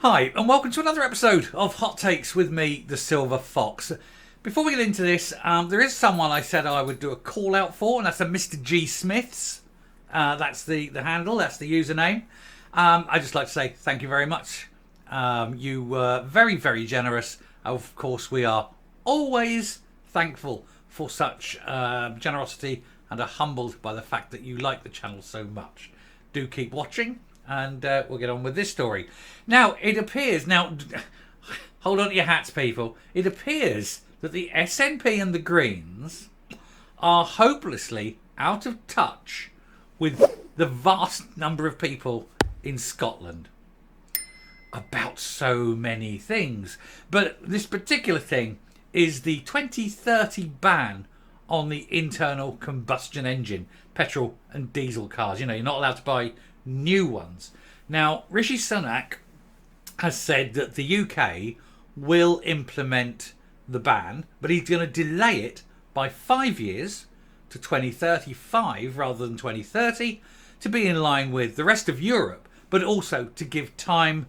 Hi, and welcome to another episode of Hot Takes with me, the Silver Fox. Before we get into this, there is someone I said I would do a call out for, and that's a Mr. G Smiths. That's the handle, that's the username. I'd just like to say thank you very much. You were very, very generous. Of course, we are always thankful for such generosity and are humbled by the fact that you like the channel so much. Do keep watching. And we'll get on with this story. Now, it appears... Now, hold on to your hats, people. It appears that the SNP and the Greens are hopelessly out of touch with the vast number of people in Scotland about so many things. But this particular thing is the 2030 ban on the internal combustion engine, petrol and diesel cars. You know, you're not allowed to buy new ones. Now, Rishi Sunak has said that the UK will implement the ban, but he's going to delay it by 5 years to 2035 rather than 2030 to be in line with the rest of Europe, but also to give time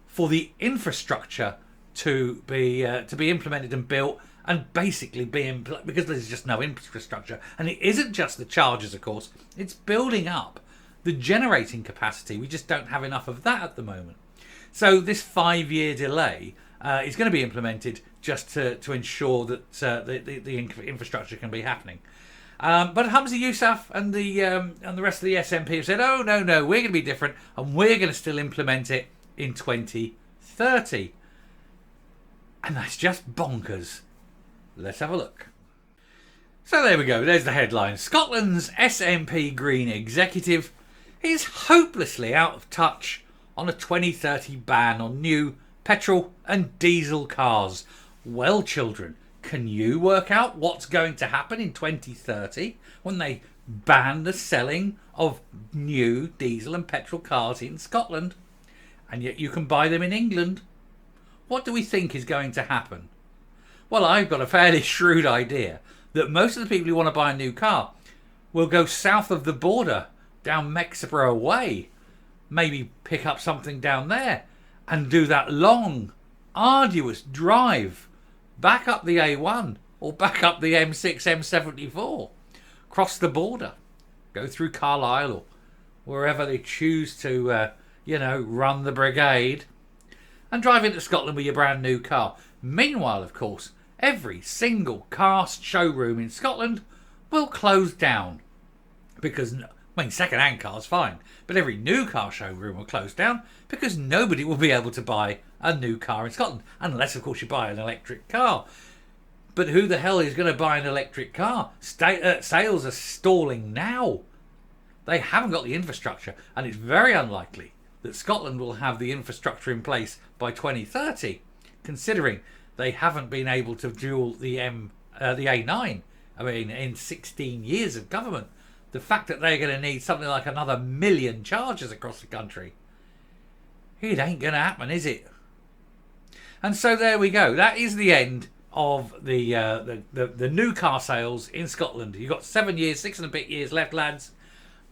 for the infrastructure to be implemented and built and basically because there's just no infrastructure. And it isn't just the chargers, of course, it's building up the generating capacity. We just don't have enough of that at the moment. So this 5-year delay is going to be implemented just to ensure that the infrastructure can be happening. But Humza Yousaf and the rest of the SNP have said, oh, no, we're going to be different and we're going to still implement it in 2030. And that's just bonkers. Let's have a look. So there we go. There's the headline. Scotland's SNP Green executive is hopelessly out of touch on a 2030 ban on new petrol and diesel cars. Well, children, can you work out what's going to happen in 2030 when they ban the selling of new diesel and petrol cars in Scotland? And yet you can buy them in England. What do we think is going to happen? Well, I've got a fairly shrewd idea that most of the people who want to buy a new car will go south of the border, down Mexico way, maybe pick up something down there and do that long, arduous drive back up the A1 or back up the M6, M74, cross the border, go through Carlisle or wherever they choose to, run the brigade and drive into Scotland with your brand new car. Meanwhile, of course, every single car showroom in Scotland will close down because... second-hand cars, fine. But every new car showroom will close down because nobody will be able to buy a new car in Scotland. Unless, of course, you buy an electric car. But who the hell is going to buy an electric car? Sales are stalling now. They haven't got the infrastructure. And it's very unlikely that Scotland will have the infrastructure in place by 2030, considering they haven't been able to dual the A9. In 16 years of government. The fact that they're going to need something like another 1 million chargers across the country, it ain't going to happen, is it? And so there we go. That is the end of the new car sales in Scotland. You've got 7 years, 6 and a bit years left, lads.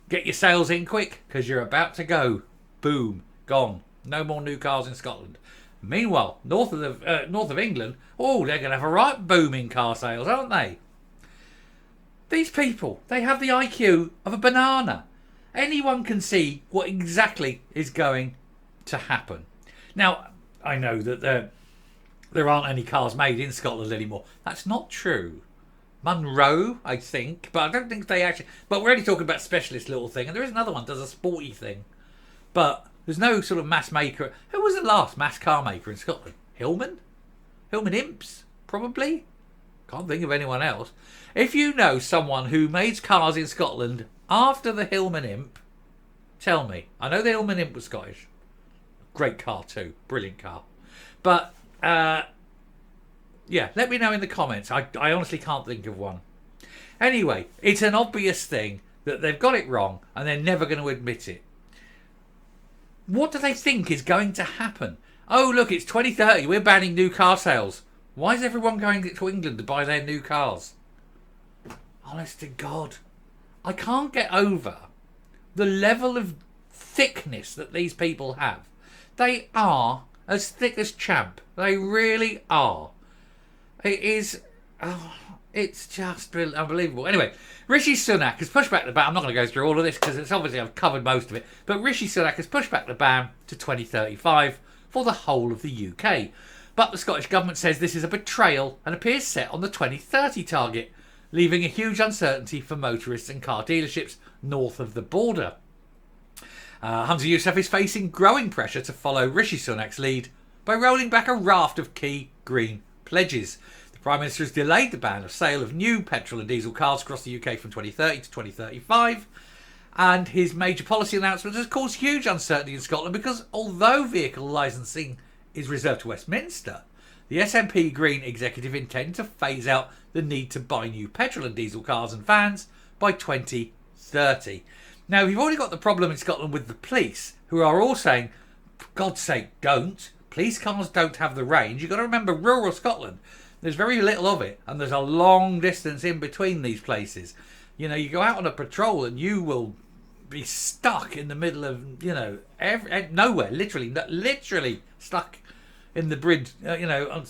Get your sales in quick because you're about to go. Boom, gone. No more new cars in Scotland. Meanwhile, north of England, they're going to have a right booming car sales, aren't they? These people, they have the IQ of a banana. Anyone can see what exactly is going to happen. Now, I know that there aren't any cars made in Scotland anymore. That's not true. Munro, I think, but I don't think they actually... But we're only talking about specialist little thing, and there is another one that does a sporty thing. But there's no sort of mass maker. Who was the last mass car maker in Scotland? Hillman? Hillman Imps, probably? Can't think of anyone else. If you know someone who made cars in Scotland after the Hillman Imp, tell me. I know the Hillman Imp was Scottish. Great car too. Brilliant car. But, let me know in the comments. I honestly can't think of one. Anyway, it's an obvious thing that they've got it wrong and they're never going to admit it. What do they think is going to happen? Oh, look, it's 2030. We're banning new car sales. Why is everyone going to England to buy their new cars? Honest to God, I can't get over the level of thickness that these people have. They are as thick as champ. They really are. It is. Oh, it's just unbelievable. Anyway, Rishi Sunak has pushed back the ban. I'm not going to go through all of this because it's obviously I've covered most of it. But Rishi Sunak has pushed back the ban to 2035 for the whole of the UK. But the Scottish Government says this is a betrayal and appears set on the 2030 target, leaving a huge uncertainty for motorists and car dealerships north of the border. Humza Yousaf is facing growing pressure to follow Rishi Sunak's lead by rolling back a raft of key green pledges. The Prime Minister has delayed the ban of sale of new petrol and diesel cars across the UK from 2030 to 2035, and his major policy announcement has caused huge uncertainty in Scotland because although vehicle licensing is reserved to Westminster, the SNP Green executive intend to phase out the need to buy new petrol and diesel cars and vans by 2030. Now, you've already got the problem in Scotland with the police, who are all saying, for God's sake, don't. Police cars don't have the range. You've got to remember, rural Scotland, there's very little of it, and there's a long distance in between these places. You know, you go out on a patrol and you will be stuck in the middle of, nowhere, literally stuck in the bridge, on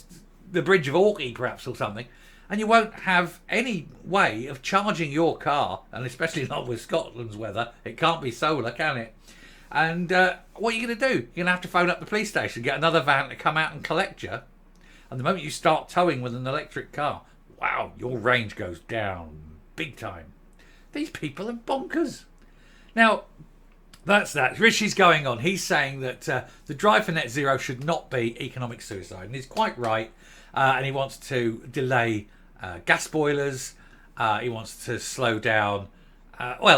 the bridge of Orkney perhaps or something. And you won't have any way of charging your car, and especially not with Scotland's weather. It can't be solar, can it? And what are you going to do? You're going to have to phone up the police station, get another van to come out and collect you. And the moment you start towing with an electric car, wow, your range goes down big time. These people are bonkers. Now, that's that. Rishi's going on. He's saying that the drive for net zero should not be economic suicide. And he's quite right. And he wants to delay gas boilers. He wants to slow down,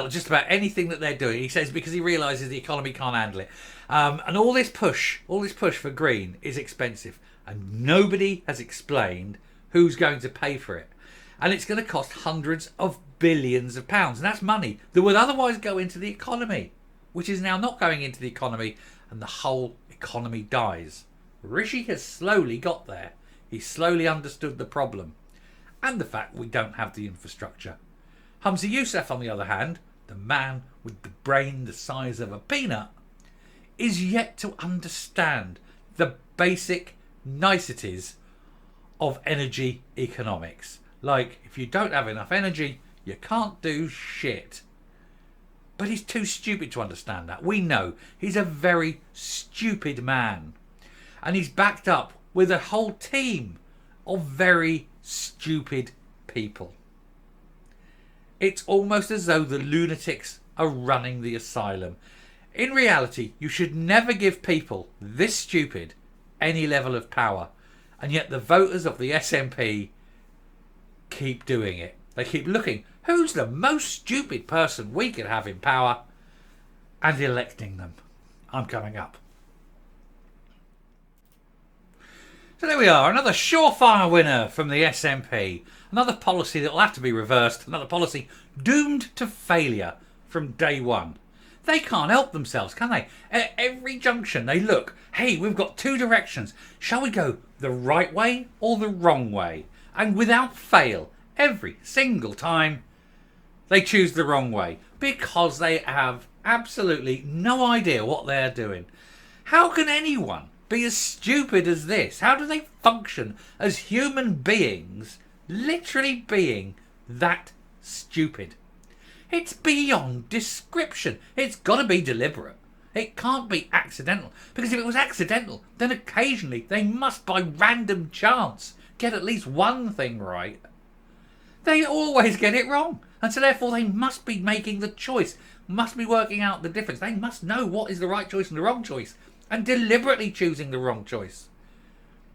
just about anything that they're doing. He says because he realises the economy can't handle it. And all this push for green is expensive. And nobody has explained who's going to pay for it. And it's going to cost hundreds of billions of pounds. And that's money that would otherwise go into the economy, which is now not going into the economy, and the whole economy dies. Rishi has slowly got there. He slowly understood the problem and the fact we don't have the infrastructure. Humza Yousaf, on the other hand, the man with the brain the size of a peanut, is yet to understand the basic niceties of energy economics. Like, if you don't have enough energy, you can't do shit. But he's too stupid to understand that. We know he's a very stupid man. And he's backed up with a whole team of very stupid people. It's almost as though the lunatics are running the asylum. In reality, you should never give people this stupid any level of power. And yet the voters of the SNP keep doing it. They keep looking, who's the most stupid person we could have in power, and electing them. I'm coming up. So there we are, another surefire winner from the SNP. Another policy that will have to be reversed. Another policy doomed to failure from day one. They can't help themselves, can they? At every junction they look, hey, we've got two directions. Shall we go the right way or the wrong way? And without fail, every single time, they choose the wrong way because they have absolutely no idea what they're doing. How can anyone be as stupid as this? How do they function as human beings, literally being that stupid? It's beyond description. It's got to be deliberate. It can't be accidental. Because if it was accidental, then occasionally they must, by random chance, get at least one thing right. They always get it wrong. And so therefore they must be making the choice, must be working out the difference. They must know what is the right choice and the wrong choice, and deliberately choosing the wrong choice.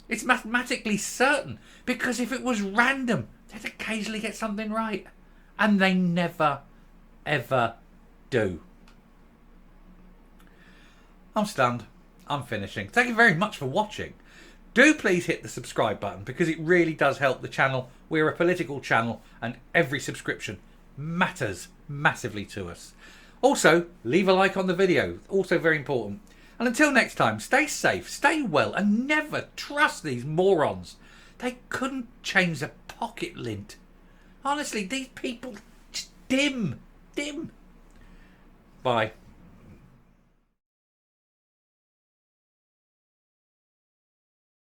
It's mathematically certain, because if it was random, they'd occasionally get something right. And they never, ever do. I'm stunned. I'm finishing. Thank you very much for watching. Do please hit the subscribe button because it really does help the channel. We're a political channel and every subscription matters massively to us. Also, leave a like on the video. Also very important. And until next time, stay safe, stay well, and never trust these morons. They couldn't change a pocket lint. Honestly, these people, just dim. Bye.